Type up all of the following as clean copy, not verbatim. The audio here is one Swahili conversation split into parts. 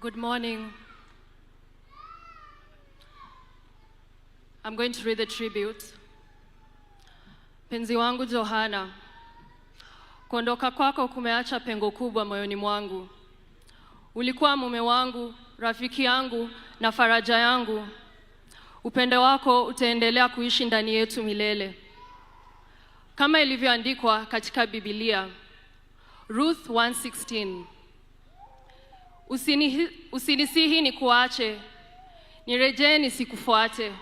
Good morning. I'm going to read the tribute. Penzi wangu Johana, kuondoka kwako kumeacha pengo kubwa moyoni mwangu. Ulikuwa mume wangu, rafiki yangu na faraja yangu. Upendo wako utaendelea kuishi ndani yetu milele. Kama ilivyoandikwa katika Biblia, Ruth 1:16. Usinisihi nikuache, nirejee nisikufuate.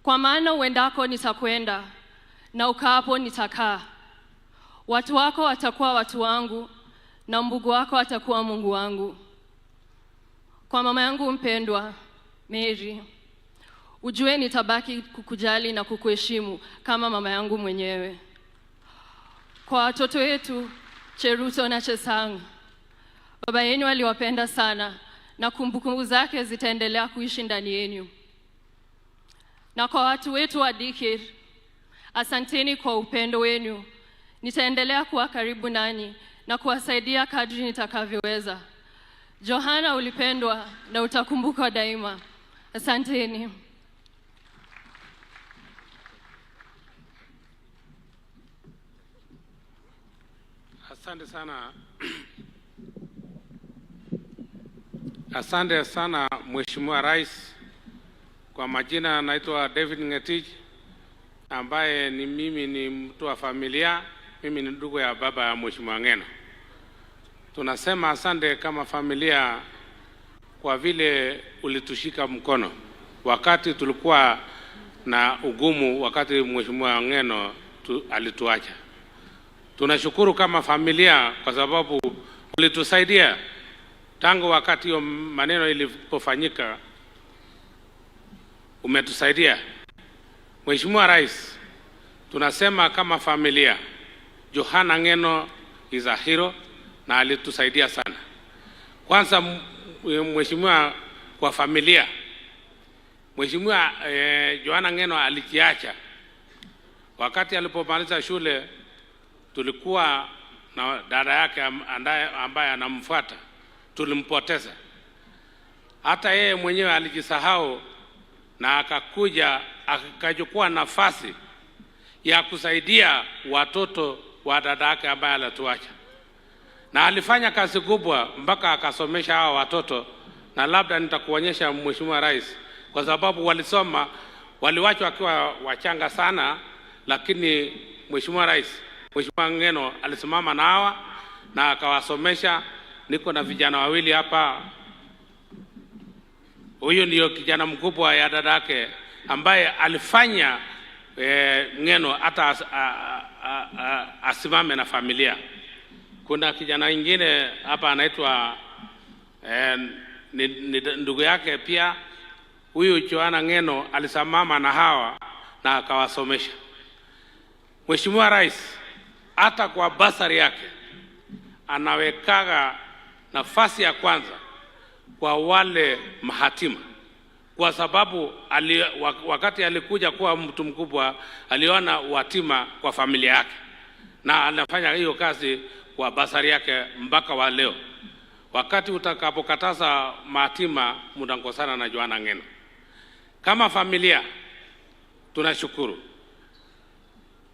Kwa maana uendako nitakwenda, na ukaapo nitakaa. Watu wako watakuwa watu wangu, na Mungu wako atakuwa Mungu wangu. Kwa mama yangu mpendwa, Mary, ujue nitabaki kukujali na kukuheshimu kama mama yangu mwenyewe. Kwa watoto wetu, Cheruto na Chesang, baba yenu aliwapenda sana na kumbukumbu zake zitaendelea kuishi ndani yenu. Na kwa watu wetu wa Dikir, asanteni kwa upendo wenu. Nitaendelea kuwa karibu nanyi na kuwasaidia kadri nitakavyoweza. Johana, ulipendwa na utakumbukwa daima. Asanteni. Asante sana. Asante sana Mheshimiwa Rais. Kwa majina naitwa David Ngetich, ambaye mimi ni mtu wa familia. Mimi ni ndugu ya baba ya Mheshimiwa Ng'eno. Tunasema asante kama familia kwa vile ulitushika mkono wakati tulikuwa na ugumu, wakati Mheshimiwa Ng'eno alituacha. Tunashukuru kama familia kwa sababu ulitusaidia tangu wakati hiyo maneno ilipofanyika. Umetusaidia. Mheshimiwa Rais, tunasema kama familia, Johana Ng'eno is a hero na alitusaidia sana. Kwanza Mheshimiwa, kwa familia, Mheshimiwa Johana Ng'eno alikiacha. Wakati alipomaliza shule, tulikuwa na dada yake ambaye anamfuata, tulimpoteza. Hata yeye mwenyewe alijisahau na akakuja akachukua nafasi ya kusaidia watoto wa dada yake ambaye alituacha. Na alifanya kazi kubwa mpaka akasomesha hao watoto, na labda nitakuonyesha Mheshimiwa Rais, kwa sababu walisoma, waliwachwa wakiwa wachanga sana, lakini Mheshimiwa Rais, Mheshimiwa Ng'eno alisimama na hawa na akawasomesha. Niko na vijana wawili hapa. Huyu ndio kijana mkubwa ya dada yake ambaye alifanya Ng'eno hata asimame na familia. Kuna kijana mwingine hapa anaitwa ni ndugu yake pia. Huyu Johana Ng'eno alisimama na hawa na akawasomesha. Mheshimiwa Rais, hata kwa basari yake anawekaga nafasi ya kwanza kwa wale mahatima, kwa sababu wakati alikuja kuwa mtu mkubwa aliona watima kwa familia yake, na anafanya hiyo kazi kwa basari yake mpaka wa leo. Wakati utakapokataza mahatima, mtakosana na Johana Ng'eno. Kama familia tunashukuru.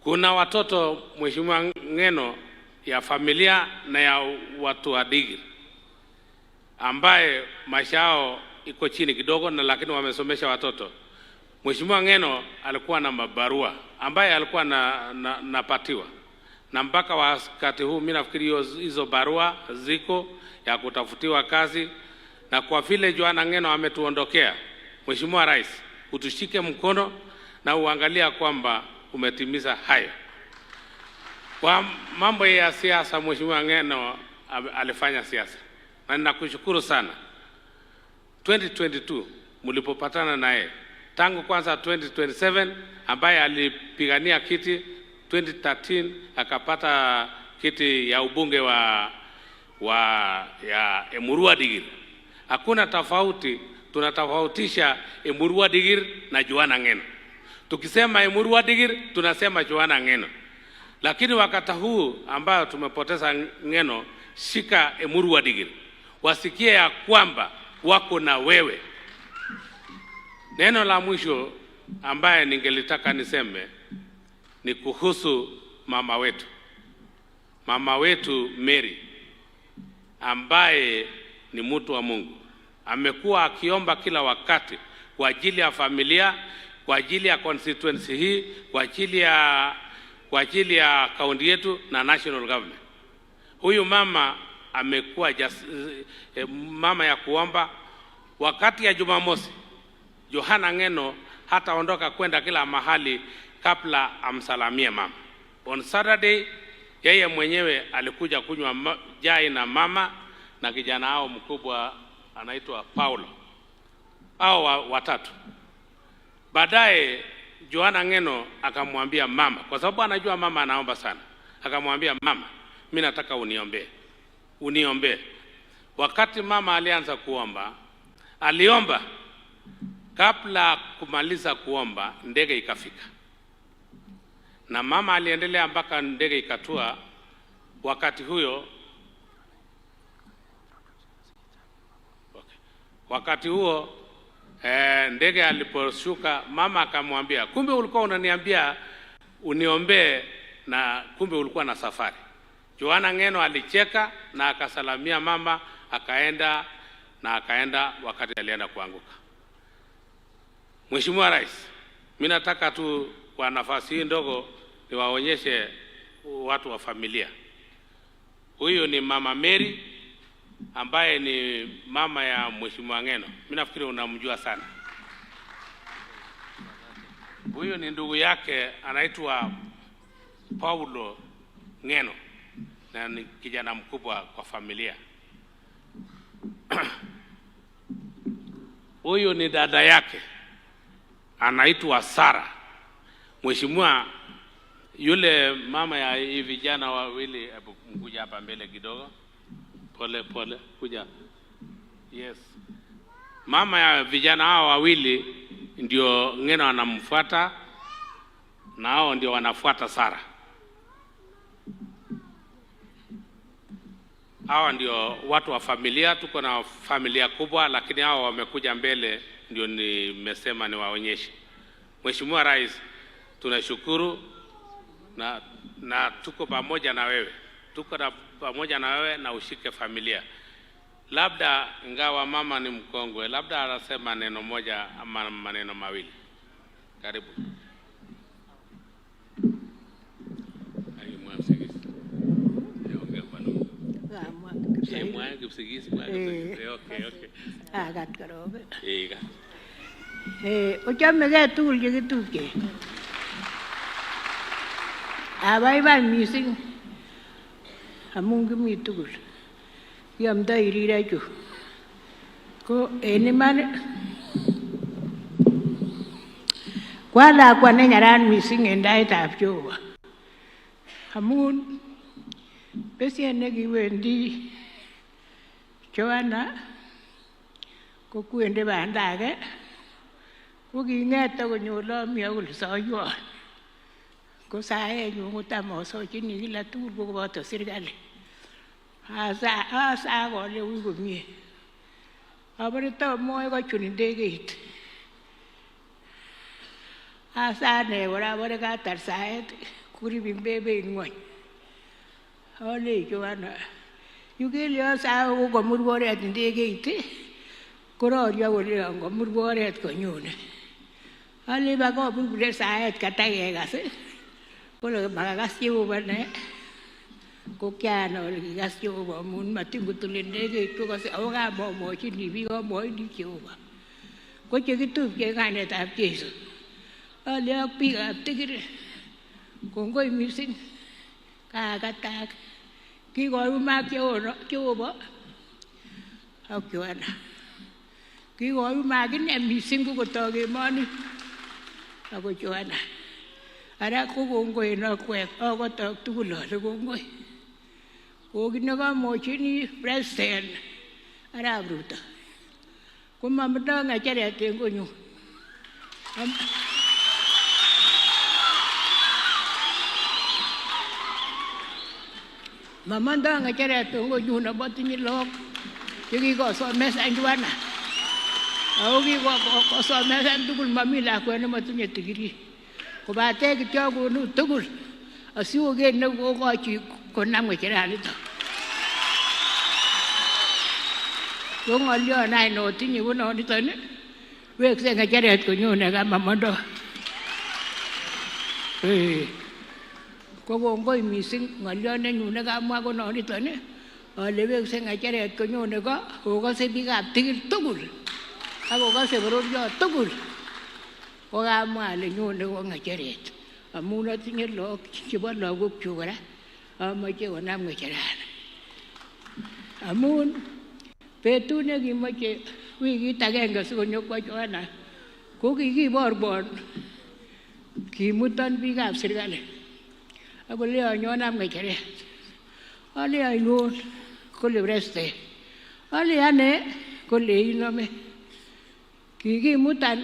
Kuna watoto Mheshimiwa Ng'eno ya familia na ya watu wa Dikir ambaye maisha yao iko chini kidogo, na lakini wamesomesha watoto. Mheshimiwa Ng'eno alikuwa na mabarua ambaye alikuwa napatiwa, na mpaka wakati huu mimi nafikiri hizo barua ziko ya kutafutiwa kazi. Na kwa vile Johana Ng'eno ametuondokea, Mheshimiwa Rais, utushike mkono na uangalia kwamba umetimiza hayo. Kwa mambo ya siasa, Mheshimiwa Ng'eno alifanya siasa, na ninakushukuru sana. 2022 mlipopatana naye, tangu kwanza 2027 ambaye alipigania kiti, 2013 akapata kiti ya ubunge ya Emurua Dikir. Hakuna tofauti, tunatofautisha Emurua Dikir na Johana Ng'eno. Tukisema Emurua Dikir tunasema Johana Ng'eno. Lakini wakati huu ambao tumepoteza Ng'eno, shika Emurua Dikir. Wasikie ya kwamba wako na wewe. Neno la mwisho ambaye ningelitaka niseme ni kuhusu mama wetu. Mama wetu Mary ambaye ni mtu wa Mungu. Amekuwa akiomba kila wakati kwa ajili ya familia, kwa ajili ya constituency hii, kwa ajili ya kaunti yetu na national government. Huyu mama amekuwa mama ya kuomba. Wakati ya Jumamosi, Johana Ngeno hataondoka kwenda kila mahali kabla amsalamie mama. On Saturday, yeye mwenyewe alikuja kunywa chai na mama na kijana hao mkubwa anaitwa Paulo. Hao watatu. Baadaye Johana Ngeno akamwambia mama, kwa sababu anajua mama anaomba sana. Akamwambia mama, mimi nataka uniombee. Wakati mama alianza kuomba, aliomba. Kabla kumaliza kuomba, ndege ikafika. Na mama aliendelea mpaka ndege ikatua. Wakati huo ndege aliposhuka, mama akamwambia, kumbe ulikuwa unaniambia uniombee na kumbe ulikuwa na safari. Johana Ngeno alicheka na akasalamia mama, akaenda wakati alienda kuanguka. Mheshimiwa Rais, mimi nataka tu kwa nafasi hii ndogo niwaonyeshe watu wa familia. Huyu ni Mama Mary ambaye ni mama ya Mheshimiwa Ngeno. Mimi nafikiri unamjua sana. Huyu ni ndugu yake anaitwa Paulo Ngeno na ni kijana mkubwa kwa familia. Huyu ni dada yake anaitwa Sara. Mheshimiwa, yule mama ya hivi vijana wawili, mkuja hapa mbele kidogo. Pole kuja. Yes. Mama ya vijana hao wawili ndio Ngeno anamfuata na hao ndio wanafuata Sara. Hawa ndio watu wa familia. Tuko na familia kubwa, lakini hao wamekuja mbele ndio nimesema niwaonyeshe. Mheshimiwa Rais, tunashukuru na tuko pamoja na wewe. Pamoja na wewe na ushike familia. Labda ingawa mama ni mkongwe, labda anasema neno moja ama maneno mawili. Karibu. Ochame tugul chekitupche. Abaibai mising amun kimi tugul. Kiamdoi rirek chu. Ko en iman kwa lakwa ne nyaran mising en taitab Jehova. Amun besien nekiwendi Joanna ko kwendi banda age ko king'et konyo lomi akole soiwon. Ko saenyu kotam asochini kila tugul ko koboto serikali. Asa kole ui komie. Abore tomoe kochun ndegeit. Asa ane kora abore katar saet kuribin bebeit ng'wony. Ole Joanna, yukele asa ko komur oret ndegeit kororyo kole komur oret konyone. Ale bakobur kule saet katakekas kole makakas Jehova ne ko kiana ole kikas Jehova amun matin kotule ndegeit ko kase ako kamomwochini biik amwochini Jehova. Ko chekitupche kainetab Jesu. Ale ak biikab Tigiri kongoi mising kakatak kikoyumak Jehova ak Joanna. Kikoyumak ine mising kokotok emoni ako Joanna. Ara ko kongoi en akwek akotok tugul ale kongoi. Kokinekamwochini President Arap Ruto komamondoi ng'echeret en konyu. Mamondoi ng'echeret en konyu nebo tinye lagok chekikosomesan Joanna. ako kikosomesan tugul mami lakwet nematinye degree kobate kityo konu tugul asikoker nekokochi konam ng'echeranito. Ko ng'olyon any notinye ko noniton weksei ng'echeret konyone kama mondo. Ko kongoi mising ng'olyon nenyun nekamwa ko noniton ale weksei ng'echeret konyone ko kokose biikab tigir tugul ak kokose bororiot tugul ko kamwa ale nyone ko ng'echeret amun atinye look chebo lagokchuk kora amache konam ng'echerani amun betut nekimoche wikit agenge sikonyokwo Joana ko kikiborbon kimuton biikab serikali akoleon nyonam ng'echeret ale ainon kole President ale ane kole inome kikimutan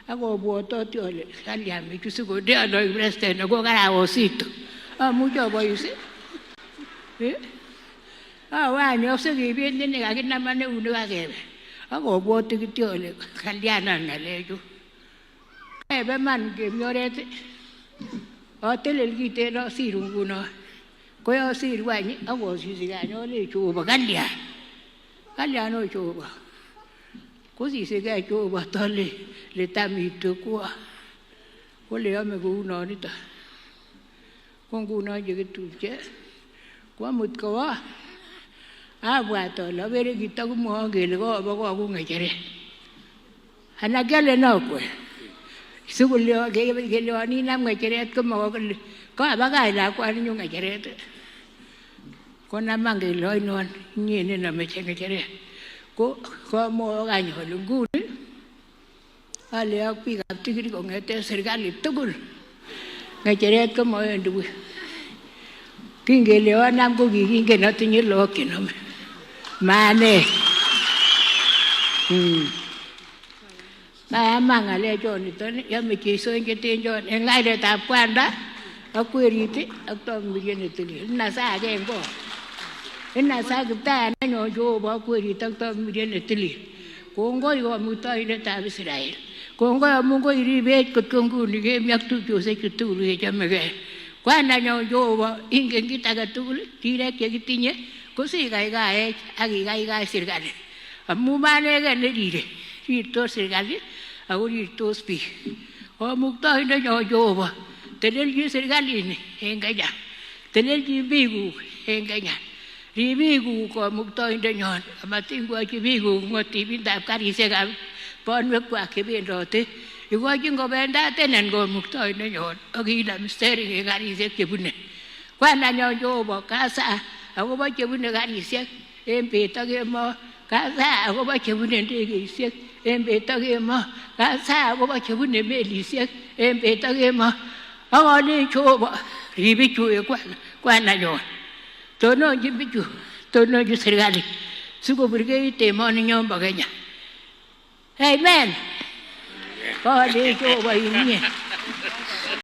akobwototi ale kalyan bichu sikondeon oik President ako karawositu amuche abois awany sikebet nekakinaman eunek akebe akobwoti kityo ale kalyanan ng'alechu kebe man kemi oret atelel kiten asir nguno ko asir wany akosisikany ale Jehova kalyan o Jehova kosisikei Jehova tole letam itokwo kole ame kou nonito ko nguno chekitupche kwamut kowo abwat ale abere kitakomwowon kele kobo koku ng'echeret ana kiale nokwe sikelyon inam ng'echeret komakole kabakach lakwaninyu ng'echeret konaman kele ainon inye nenameche ng'echeret ko kamwowok any ale nguni ale ak biikab tigiri kong'ete serikali tugul ng'echeret komawendi buch kingele onam ko kikingen atinye look chenome mane mayama ng'alechoniton yome Jeiso chetenjon eng ng'airetab kwanda ak werit ak Tomiriet netilil inasa agenge inasa Kiptayat nenyon Jehova ak werit ak Tomiriet netilil kongoi Kamuktaindetab Israel kongoi amun koiribech kot ko nguni kemi ak tupchosiechu tugul kechomegei kwandanyon Jehova ingen kit age tugul rirek chekitinye kosikaigaech ak ikaigai serikali amun manegen nerire rirtos serikali ako rirtos biik Kamuktaindenyon Jehova telelchi serikalini en Kenya telelchi biikuk en Kenya ribikuk Kamuktaindenyon amatingwochi biikuk ngot ibindab karisiekab bonwekwak chebendote ikochin kobendaten Kamuktaindenyon ak inam steering en karisiek chebune kwandanyon Jehova kasa akobo chebune karisiek en bet ak kemoi kasa akobo chebune ndegeisiek en bet ak kemoi kasa akobo chebune melisiek en bet ak kemoi ak ale Jehova rib bichu kwandanyon tononchi bichu tononchi serikali sikoburkeit emoninyon bo Kenya. Amen. Kale Jehova inye